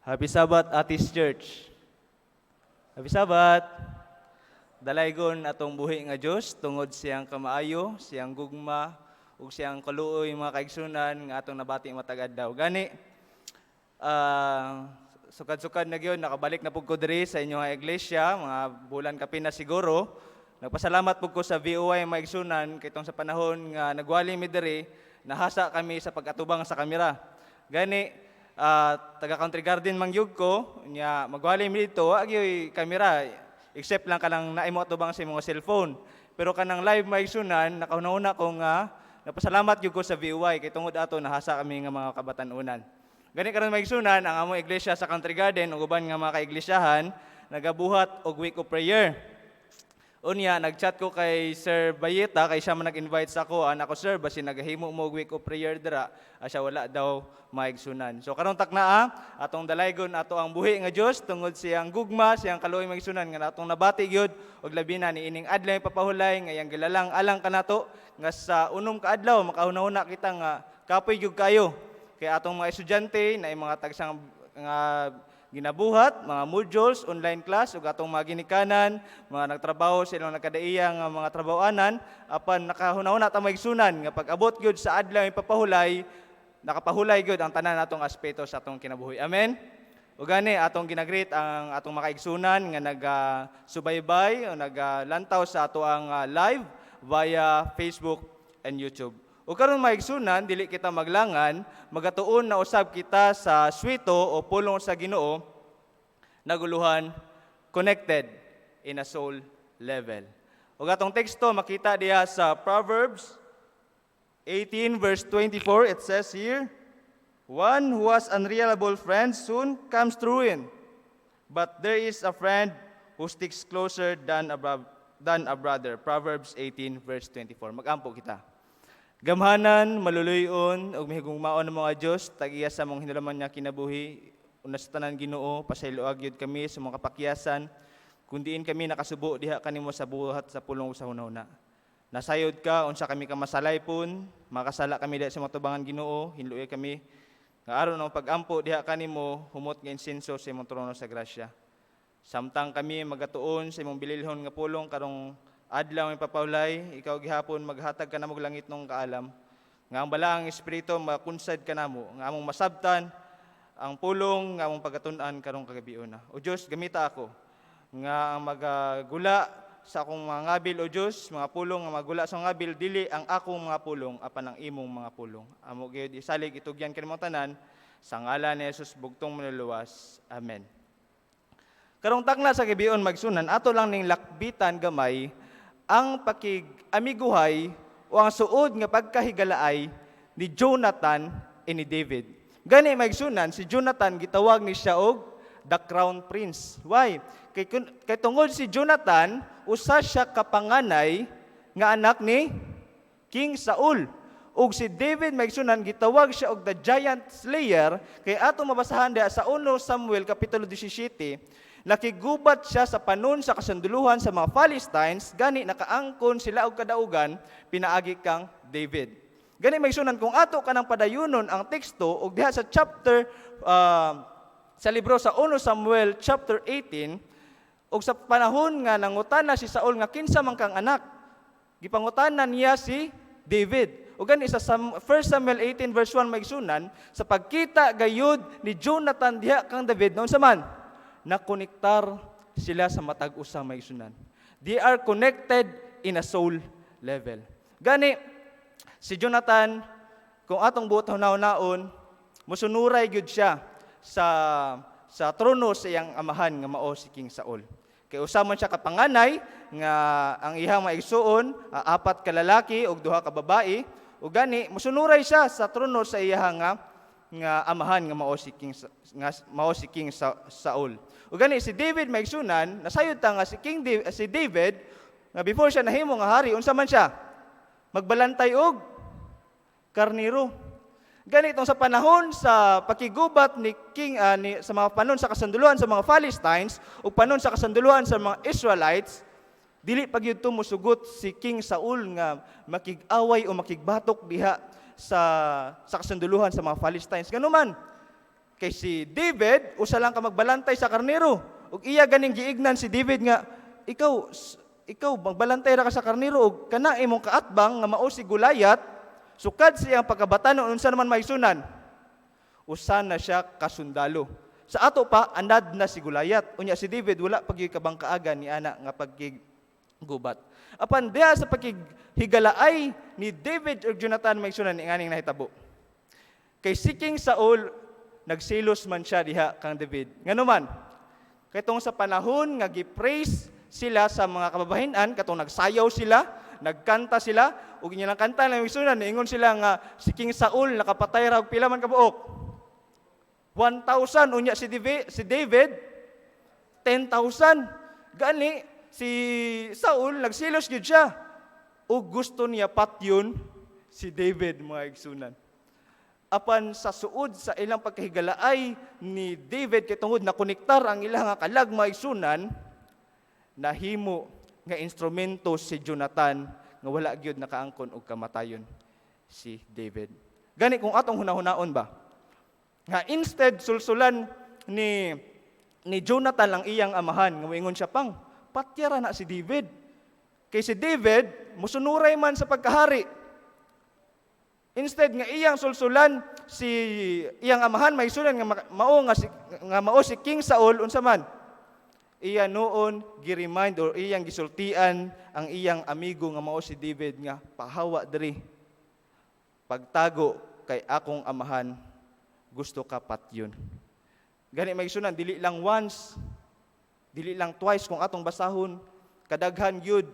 Happy Sabbath, Atis Church. Happy Sabbath. Dalaygon atong buhi nga Dios tungod siyang kamaayo, siyang gugma, ug siyang kaluoy mga kaigsunan nga atong nabati matag adlaw. Gani sukad-sukad na gyud nakabalik na pud ko diri sa inyong iglesia, mga bulan kapin na siguro. Nagpasalamat pud ko sa VOY mga igsunan kay tong sa panahon nga nagwali mi diri, nahasa kami sa pag-atubang sa kamera. Gani taga Country Garden mangyug ko nya magwali mi dito agyoy kamera except lang kanang naimo atubang sa imong cellphone, pero kanang live maigsunan nakauna-una ko nga napasalamat gyud ko sa VOY kay tungod ato nahasa kami nga mga kabatan-unan. Gani karon maigsunan ang among iglesia sa Country Garden ug uban nga mga kaiglesiyahan nagabuhat og week of prayer. Unya, nagchat ko kay Sir Bayeta, kay siya man nag-invite sa ako, ako sir, basi naghahimo mo week of prayer dira, siya wala daw maigsunan. So karon taknaa, atong dalaygon ato ang buhi nga Dios tungod siyang gugma, siyang kaluoy maigsunan nga atong nabati gyud og labi na ni ining adlaw papahulay nga yang gilalang alang kanato nga sa unom ka adlaw makahuna-huna kita nga kapoy gyud kayo. Kay atong mga estudyante na mga tagsang nga ginabuhat, mga modules, online class, ug atong mga ginikanan, mga nagtrabaho sa ilang nagkadaiya nga mga trabahoanan, apan nakahuna-huna ta maigsunan nga pag-abot gyud sa adlaw papahulay, nakapahulay gyud ang tanan natong aspeto sa atong kinabuhi. Amen. Ug gani atong ginagreet ang atong mga kaigsunan nga nagsubaybay o naglantaw sa ato ang live via Facebook and YouTube. O karon maigsunan, dili kita maglangan, magatuon na usab kita sa swito o pulong sa Ginoo, naguluhan, connected in a soul level. O atong teksto makita diha sa Proverbs 18 verse 24, it says here, "One who has unreliable friends soon comes to ruin, but there is a friend who sticks closer than a brother." Proverbs 18 verse 24. Magampo kita. Gamhanan, maluluyon, ug mahigugmaon ng mga Dios, tag-iya sa mong hinulaman niya kinabuhi, una sa tanan Ginoo, pasayloag yun kami sa mga kapakyasan, kundiin kami nakasubo diha kanimo sa buhat sa pulong sa hunahuna. Nasayod ka, unsa kami kamasalay pun, makasala kami diha sa matubangan Ginoo, hinluoy kami, nga aron ang pag-ampo diha kanimo, humot nga insenso sa imong trono sa grasya. Samtang kami magatuon sa imong bililhon nga pulong karong adlaw ang ipapawlay, ikaw gihapon maghatag ka namog langit nung kaalam, nga ang balaang espiritu makunsad ka namo, nga among masabtan ang pulong nga among pagatun-an karong kagabiuna. O Dios, gamita ako nga ang magagula sa akong mga ngabil, o Dios, mga pulong nga magula sa ngabil, dili ang akong mga pulong apan ang imong mga pulong. Amo gyud isalig itugyan kanimo tanan sa ngalan ni Jesus bugtong manluluwas. Amen. Karong takna sa gabion magsunan, ato lang ning lakbitan gamay ang pakig-amiguhay o ang suod nga pagkahigalaay ni Jonathan e ni David. Gani maigsunan, si Jonathan gitawag ni siya og the crown prince. Why? Kay tungod si Jonathan, usa siya kapanganay nga anak ni King Saul. Ug si David maigsunan gitawag siya og the giant slayer, kay ato mabasahan diha sa 1 Samuel kapitulo 17. Nakigubat siya sa panon sa kasunduluhan sa mga Philistines, gani nakaangkon sila og kadaugan, pinaagi kang David. Gani maigsunan kung ato kanang padayunon ang teksto og diha sa chapter sa libro sa 1 Samuel chapter 18, og sa panahon nga nangutana si Saul nga kinsa man kang anak, gipangutanan niya si David. O gani sa 1 Samuel 18 verse 1 maigsunan, sa pagkita gayud ni Jonathan diha kang David noon sa man, nakonektar sila sa matag usa maigsunan. They are connected in a soul level. Gani si Jonathan, kung atong buot hunaw-naon, musunuray gyud siya sa trono sa iyang amahan nga mao si King Saul. Kay usa man siya kapanganay nga ang iyang maigsuon, 4 ka lalaki ug 2 ka babae, ug gani musunuray siya sa trono sa iyang nga amahan nga mao si King Saul. Ug gani si David maigsunan, nasayod ta nga si David nga before siya nahimo nga hari, unsa man siya? Magbalantay og karniro. Gani itong sa panahon sa pakigubat ni sa mga panon sa kasunduluhan sa mga Philistines ug panon sa kasunduluhan sa mga Israelites, dili pagyud musugot si King Saul nga makig-away o makigbatok diha sa kasunduluhan sa mga Philistines. Ganuman, Kay si David, usa lang ka magbalantay sa karnero. Ug iya ganing giignan si David nga, ikaw magbalantay ra ka sa karnero ug kana imong kaatbang nga mao si Goliath, sukad siyang pagkabatanon unsa naman maisunan. Usa na siya kasundalo. Sa ato pa andad na si Goliath. Unya si David wala pagyoy kabangkaagan ni ana nga paggubat. Apan diha sa paghigalaay ni David ug Jonathan maisunan ni nganing nahitabo. Kay si King Saul nagsilos man siya diha kang David. Nganuman, kay tong sa panahon nga gi-praise sila sa mga kababahinan, katong nagsayaw sila, nagkanta sila, ug inyong kanta na misunan, ingon sila nga si King Saul nakapatay ra og pila man ka buok. 1,000 unya si David 10,000. Gani si Saul nagsilos gyud siya ug gusto niya patyon si David mga igsunan. Apan sa suod sa ilang pagkahigalaay ni David kay tungod na konektar ang ilang kalag mga igsunan, nahimo nga instrumento si Jonathan nga wala gyud nakaangkon og kamatayon si David. Gani kung atong hunahunaon ba nga instead sulsulan ni Jonathan ang iyang amahan nga moingon siya pang patyara na si David. Kay si David musunuray man sa pagkahari. Instead nga iyang sulsulan si iyang amahan maisunan nga mao si King Saul unsa man, iya noon gi-remind or iyang gisultian ang iyang amigo nga mao si David nga pahawa diri, pagtago kay akong amahan, gusto ka patyon. Gani maisunan dili lang once, dili lang twice kung atong basahon, kadaghan gyud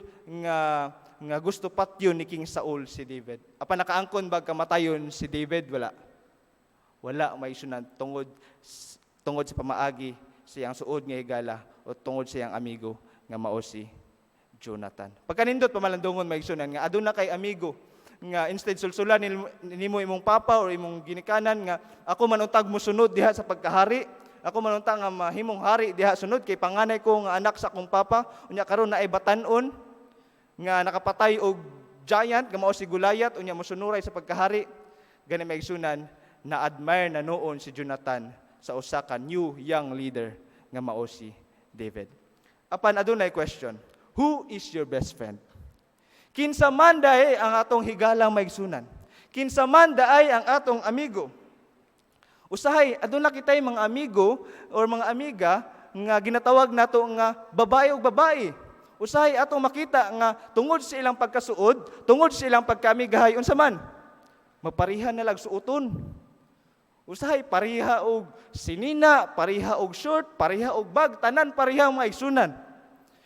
nga gusto patyon ni King Saul si David. Apan nakaangkon bag kamatayon si David, wala maisunan tungod sa pamaagi siyang suod nga higala o tungod siyang amigo nga mao si Jonathan. Pagkanindot pamalandungon maigsunan nga aduna kay amigo nga instead sulsulan nimo imong papa or imong ginikanan nga ako man untag mo sunod diha sa pagkahari, ako man untag nga mahimong hari diha sunod kay panganay ko nga anak sa akong papa, unya karon naay batan-on nga nakapatay og giant nga mao si Goliath, unya mosunuray sa pagkahari. Gani maigsunan na admire na noon si Jonathan sa usa ka new young leader nga mao si David. Apan adunay question, who is your best friend? Kinsa man daay ang atong higalang maigsunan? Kinsa man daay ang atong amigo? Usahay aduna kitay mga amigo or mga amiga nga ginatawag nato nga babae ug babae. Usahay atong makita nga tungod sa ilang pagkasuod, tungod sa ilang pagkaamigahay unsa man, magpariha na lag suoton. Usahay pariha og sinina, pariha og short, pariha og bag, tanan pariha mga igsunan.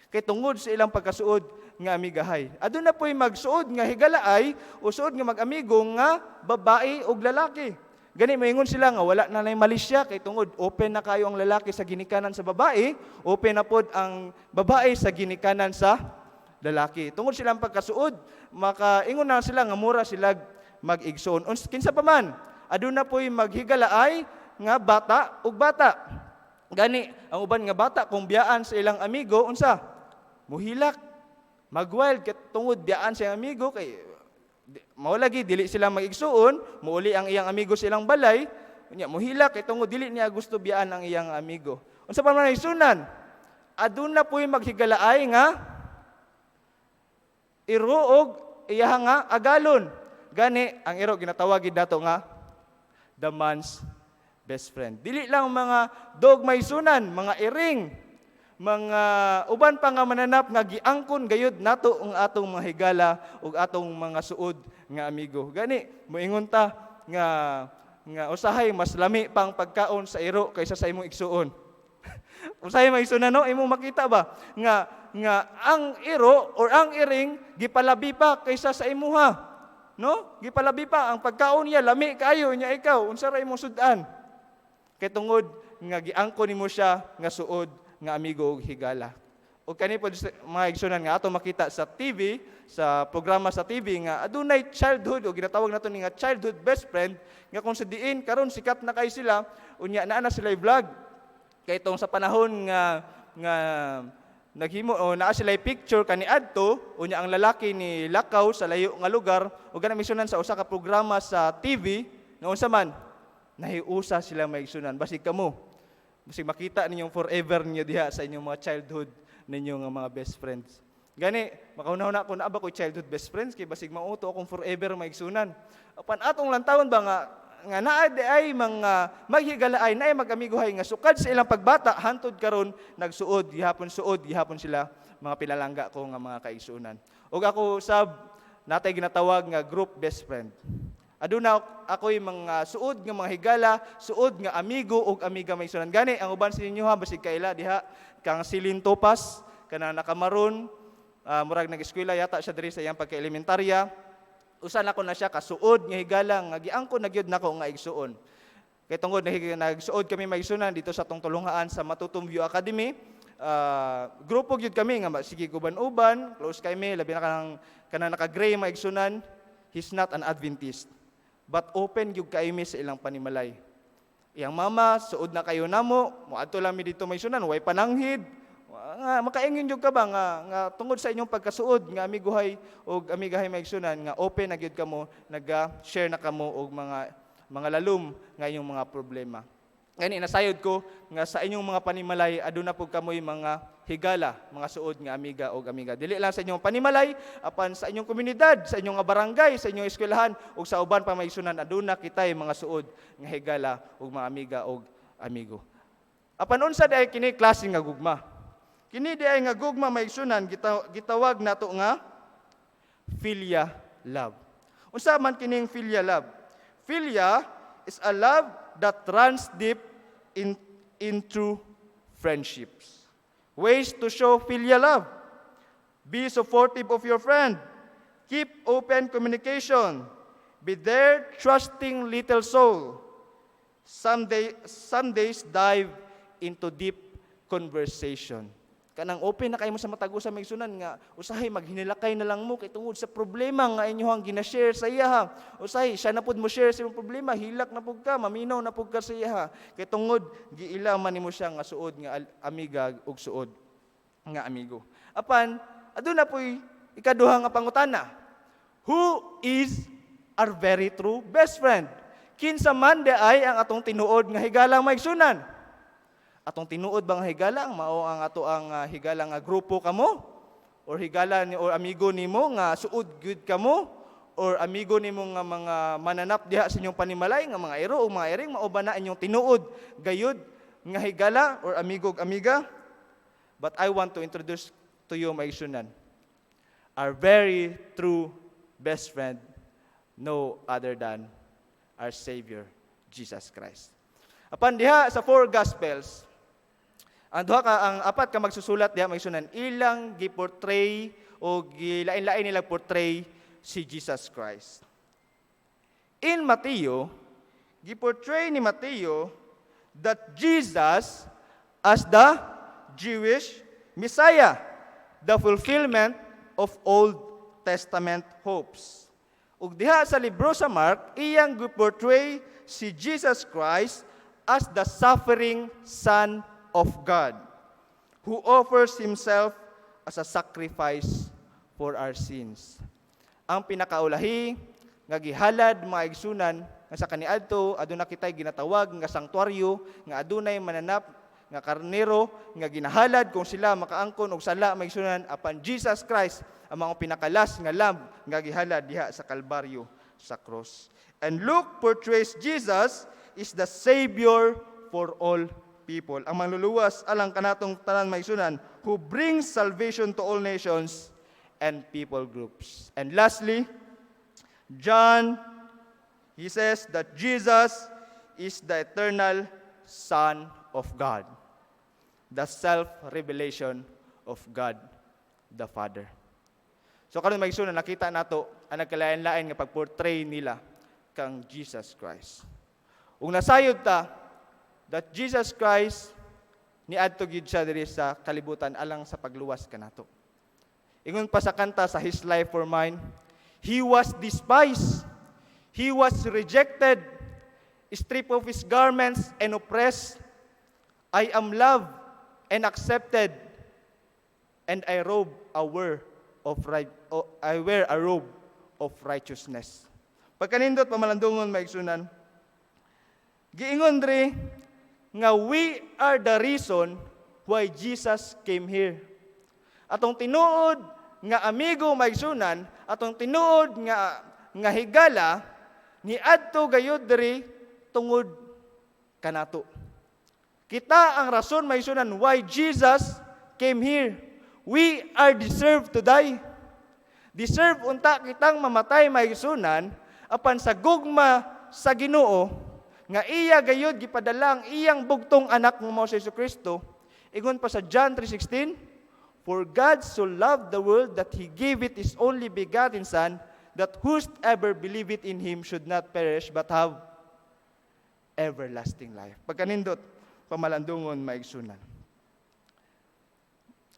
Kay tungod sa ilang pagkasuod nga amigahay. Aduna po'y magsuod nga higalaay o suod nga mag-amigo nga babae og lalaki. Gani maingon sila nga wala na nay mali siya kay tungod open na kayo ang lalaki sa ginikanan sa babae, open na pod ang babae sa ginikanan sa lalaki. Tungod silang pagkasuod, makaingon na sila nga mura sila mag-igsoon. Kinsa pa man, aduna po'y maghigalaay nga bata ug bata. Gani ang uban nga bata kung biyaan sa ilang amigo unsa? Muhilak, magwild ket tungod biyaan sa iyang amigo kay mao lagi dili sila mag-igsuon, muuli ang iyang amigo sa ilang balay, unya muhilak kay tungod dili niya gusto biyaan ang iyang amigo. Unsa pa man isunan? Aduna po'y maghigalaay nga iro og iya nga agalon. Gani ang iro ginatawag gid nato nga the man's best friend. Dili lang mga dog maisunan, mga iring, mga uban pa nga mananap nga giangkon gayud nato ang atong mga higala ug atong mga suod nga amigo. Gani moingon ta nga usahay mas lami pang pagkaon sa iro kaysa sa imong igsuon. Usahay maisunan no, imong makita ba nga ang iro or ang iring gipalabi pa kaysa sa imuha. No? Gipalabi pa ang pagkaon niya lami kaayo nya ikaw unsa ra imong sudan? Kay tungod nga giangkon nimo siya nga suod nga amigo ug higala. O kani pod mga igsunan nga ato makita sa TV, sa programa sa TV nga adunay childhood o ginatawag nato ni nga childhood best friend nga kung sa diin karon sikat na kay sila unya naa sila vlog. Kay tong sa panahon nga naghimo o naa sila picture kaniadto unya ang lalaki ni lakaw sa layo nga lugar ug kana misunan sa usa ka programa sa TV nga unsa man nahiusa sila maigsunan. Basig kamo, basig makita ninyong forever niyo diha sa inyong mga childhood ninyo nga mga best friends. Gani, makauna na ako na ba ko childhood best friends kay basig mauto akong forever maigsunan. Apan atong lantawon ba nga naa ay mga maghigalaay na ay mag-amiguhay nga sukad sa ilang pagbata hantod karon nagsuod gihapon sila mga pilalangga ko nga mga kaigsunan. Ug ako sab natay ginatawag nga group best friend. Aduna ako'y mga suod nga mga higala, suod nga amigo ug amiga maigsunan. Gani ang uban sa inyo ha basig kaila diha kang Silin Topas kana nakamaron murag nag-eskwela yata siya diri sa iyang pagka-elementarya. Usa na ko na siya kasuod nga higala nga giangko na gyud nako nga igsuon. Kay tungod nagsuod kami maigsunan dito sa tong tulungaan sa Matutom View Academy. Grupo gyud kami nga sige uban-uban, close kami, labi na kanang naka-gray maigsunan. He's not an Adventist, but open gyud kaimi sa ilang panimalay. Iyang mama, suod na kayo namo, moadto lang mi dito maigsunan, way pananghid. Nga makaingon jud ka ba nga tungod sa inyong pagkasuod nga amiguhay og amigahay maigsunan nga open na gyud kamo naga-share na kamo og mga lalum nga inyong mga problema. Gani nasayod ko nga sa inyong mga panimalay aduna pud kamoy mga higala, mga suod nga amiga og amiga. Dili lang sa inyong panimalay, apan sa inyong komunidad, sa inyong barangay, sa inyong eskwelahan ug sa uban pa maigsunan aduna kitay mga suod nga higala og mga amiga og amigo. Apan unsa day kini klase nga gugma? Kini di ay nga gugma maigsunan gitawag nato nga philia love. Unsa man kining philia love? Philia is a love that runs deep into friendships. Ways to show philia love. Be supportive of your friend. Keep open communication. Be their trusting little soul. Some days dive into deep conversation. Kanang open na kayo mo sa matago sa maigsunan nga usahay maghinilakay na lang mo kay tungod sa problema nga inyohang gina-share sa iya. Usahay siya na pud mo share sa imong problema, hilak na pud ka, maminaw na pud ka sa iya. Kay tungod giila man nimo siya nga suod nga amiga ug suod nga amigo. Apan aduna poy ikaduha nga pangutana. Who is our very true best friend? Kinsa man ay ang atong tinuod nga higalang maigsunan? Atong tinuod bang higala mao ang ato ang higala nga grupo kamo or higala ni or amigo nimo nga suod gyud kamo or amigo nimo nga mga mananap diha sa inyong panimalay nga mga ero o mga ering mao ba na inyong tinuod gayud nga higala or amigo ug amiga? But I want to introduce to you maigsunan our very true best friend, no other than our Savior Jesus Christ. Apan diha sa four Gospels, ang apat ka magsusulat diha maigsunan ilang gi-portray o gilain-lain nila portray si Jesus Christ. In Mateo, gi-portray ni Mateo that Jesus as the Jewish Messiah, the fulfillment of Old Testament hopes. Ug diha sa libro sa Mark, iyang gi-portray si Jesus Christ as the suffering Son of God, who offers Himself as a sacrifice for our sins. Ang pinakaulahi nga gihalad mga igsunan nga sa kaniadto aduna kitay ginatawag nga sanktuaryo nga adunay mananap nga karnero nga ginahalad kung sila makaangkon og sala maigsunan apan Jesus Christ ang mga pinakalas nga lamb nga gihalad diha sa Kalbaryo sa cross. And Luke portrays Jesus is the Savior for all people. Ang manluluwas alang kanatong tanan maigsunan who brings salvation to all nations and people groups. And lastly, John, he says that Jesus is the eternal Son of God, the self-revelation of God the Father. So karon maigsunan nakita nato ang nagkalain-lain nga pagportray nila kang Jesus Christ. Ug nasayod ta that Jesus Christ niadto gyud siya diri sa kalibutan alang sa pagluwas kanato. Ingon pa sa kanta sa His Life for Mine, He was despised, He was rejected, stripped of His garments and oppressed. I am loved and accepted, and I wear a robe of righteousness. Pagkanindot pamalandungon maigsunan, Giingon diri nga we are the reason why Jesus came here. Atong tinuod nga amigo maigsunan, atong tinuod nga higala niadto gayud diri tungod kanato. Kita ang rason maigsunan why Jesus came here. We are deserved to die. Deserve unta kitang mamatay maigsunan apan sa gugma sa Ginoo nga iya gayud gipadala ang iyang bugtong anak nga mao si Kristo. Ingon pa sa John 3:16, for God so loved the world that He gave it His only begotten Son, that whosoever believeth in Him should not perish but have everlasting life. Pagkanindot, pamalandungon maigsunan.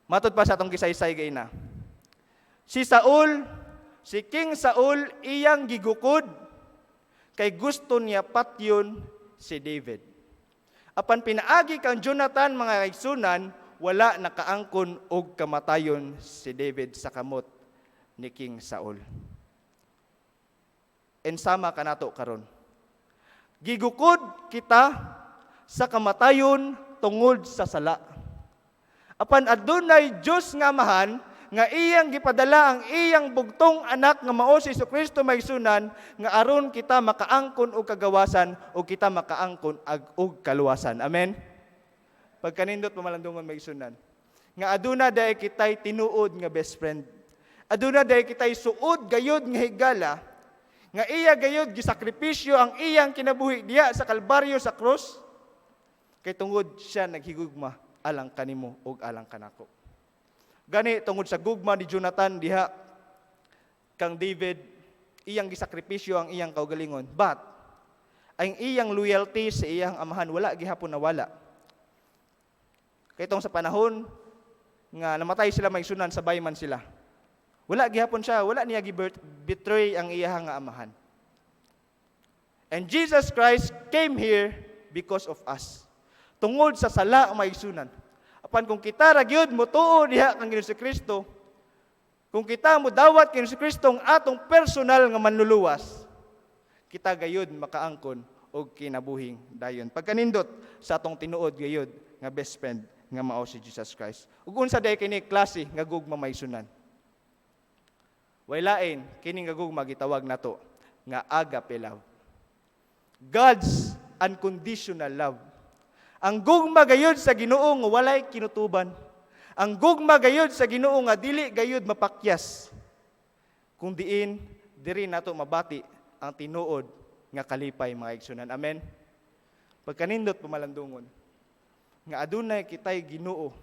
Matod pa sa atong gisaysay gayna. Si King Saul, iyang gigukod, kay gusto niya patyon si David. Apan pinaagi kang Jonathan mga kaigsunan, wala nakaangkon og kamatayon si David sa kamot ni King Saul. Ensama kanato karon. Gigukod kita sa kamatayon tungod sa sala. Apan adunay Dios nga mahan nga iyang gipadala ang iyang bugtong anak nga mao si Kristo maigsunan nga aron kita makaangkon og kagawasan o kita makaangkon og kaluwasan. Amen. Pagkanindot pamalandungon maigsunan nga aduna day kitay tinuod nga best friend. Aduna day kitay suod gayud nga higala nga iya gayud gisakripisyo ang iyang kinabuhi diya sa Kalbaryo sa krus kay tungod siya naghigugma alang kanimo ug alang kanako. Gani tungod sa gugma ni Jonathan diha kang David, iyang gisakripisyo ang iyang kaugalingon. But ang iyang loyalty sa iyang amahan wala gihapon nawala. Kay tong sa panahon nga namatay sila maigsunan sabay man sila. Wala gihapon siya, wala niya betray ang iyang nga amahan. And Jesus Christ came here because of us. Tungod sa sala maigsunan. Apan kung kita ra gyud motuo diha kang Ginoong Kristo, kung kita mo dawat kang Ginoong Kristo ang atong personal nga manluluwas, kita gayud makaangkon og kinabuhing dayon. Pagkanindot sa atong tinuod gayud nga best friend nga mao si Jesus Christ. Ug unsa day kini klase nga gugma maigsunan? Way lain kini nga gugma gitawag nato nga agape love. God's unconditional love. Ang gugma gayud sa Ginoo nga walay kinutuban. Ang gugma gayud sa Ginoo nga dili gayud mapakyas. Kung diin diri nato mabati ang tinuod nga kalipay mga igsunan. Amen. Pagkanindot pamalandungon nga adunay kitay Ginoo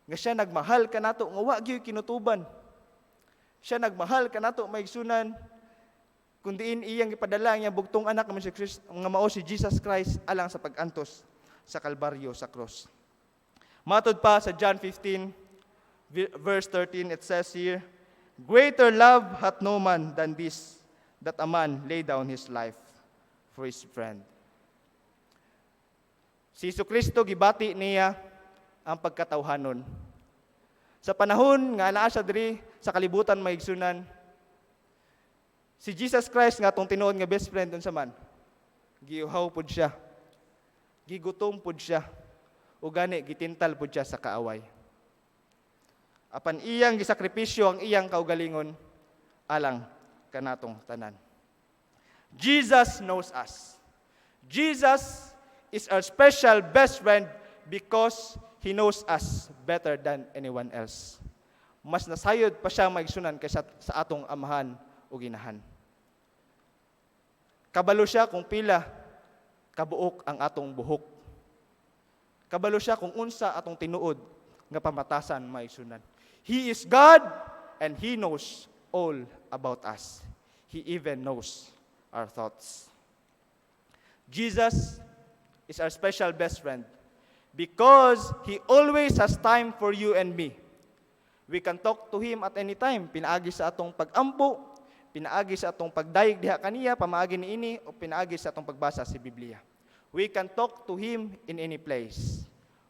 nga siya nagmahal kanato nga wa gyud kinutuban. Siya nagmahal kanato mga igsunan kung diin iyang ipadala ang bugtong anak nga mao si Jesus Christ alang sa pagantos sa Kalbaryo sa cross. Matod pa sa John 15 verse 13, it says here, greater love hath no man than this, that a man lay down his life for his friend. Si Kristo gibati niya ang pagkatawhanon. Sa panahon nga naa siya diri sa kalibutan maigsunan, si Jesus Christ nga atong tinuod nga best friend unsa man, giuhaw pud siya. Gigutom pud siya. O gani gitintal pud siya sa kaaway. Apan iyang gisakripisyo ang iyang kaugalingon alang kanatong tanan. Jesus knows us. Jesus is our special best friend because He knows us better than anyone else. Mas nasayod pa siya maigsunan kaysa sa atong amahan o ginahan. Kabalo siya kung pila kabuok ang atong buhok. Kabalo siya kung unsa atong tinuod nga pamatasan maigsunan. He is God and He knows all about us. He even knows our thoughts. Jesus is our special best friend because He always has time for you and me. We can talk to Him at any time. Pinaagi sa atong pag-ampo, pinaagi sa atong pagdayeg diha kaniya, pamaagi niini, o pinaagi sa atong pagbasa sa Biblia. We can talk to Him in any place.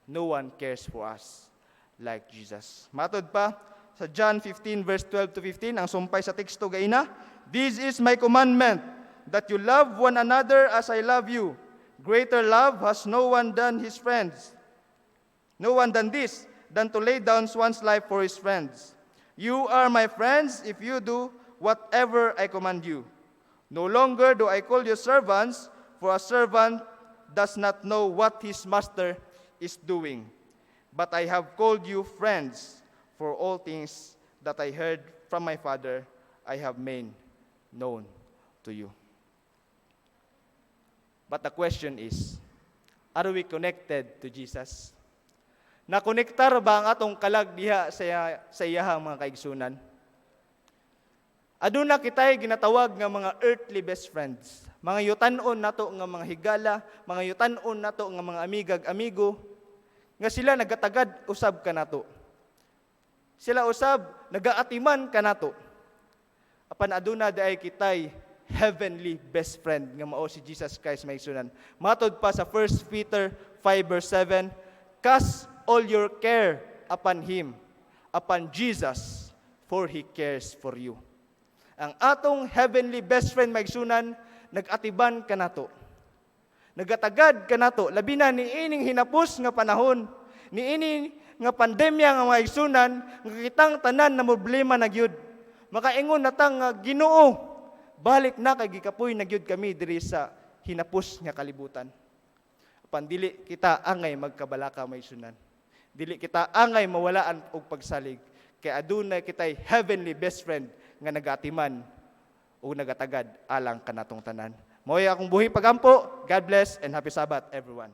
No one cares for us like Jesus. Matod pa sa John 15 verse 12 to 15, ang sumpay sa teksto gaina, this is my commandment, that you love one another as I love you. Greater love has no one than his friends. No one than this, than to lay down one's life for his friends. You are my friends if you do whatever I command you. No longer do I call you servants, for a servant does not know what his master is doing. But I have called you friends, for all things that I heard from my Father I have made known to you. But the question is, are we connected to Jesus? Nakonektar ba ang atong kalag diha sa iyahang mga kaigsunan? Aduna kitay ginatawag nga mga earthly best friends. Mga yutanon nato nga mga higala, mga yutanon nato nga mga amigag-amigo, nga sila nagatagad usab kanato. Sila usab nagaatiman kanato. Apan aduna daay kitay heavenly best friend nga mao si Jesus Christ maigsunan. Matod pa sa 1 Peter 5 verse 7, cast all your care upon Him, upon Jesus, for He cares for you. Ang atong heavenly best friend maigsunan, nag-atiban kanato. Nagatagad kanato, labi na ni ining hinapos nga panahon, ni ining nga pandemya nga maigsunan, nga kitang tanan na problema na gyud. Makaingon natang nga Ginoo, balik na kay gikapoy na gyud kami diri sa hinapos nga kalibutan. Apan dili kita angay magkabalaka maigsunan. Dili kita angay mawalaan og pagsalig, kay adunay kitay heavenly best friend nga nagatiman o nagatagad alang kanatong tanan. Mo'y akong buhi pagampo. God bless and happy Sabbath everyone.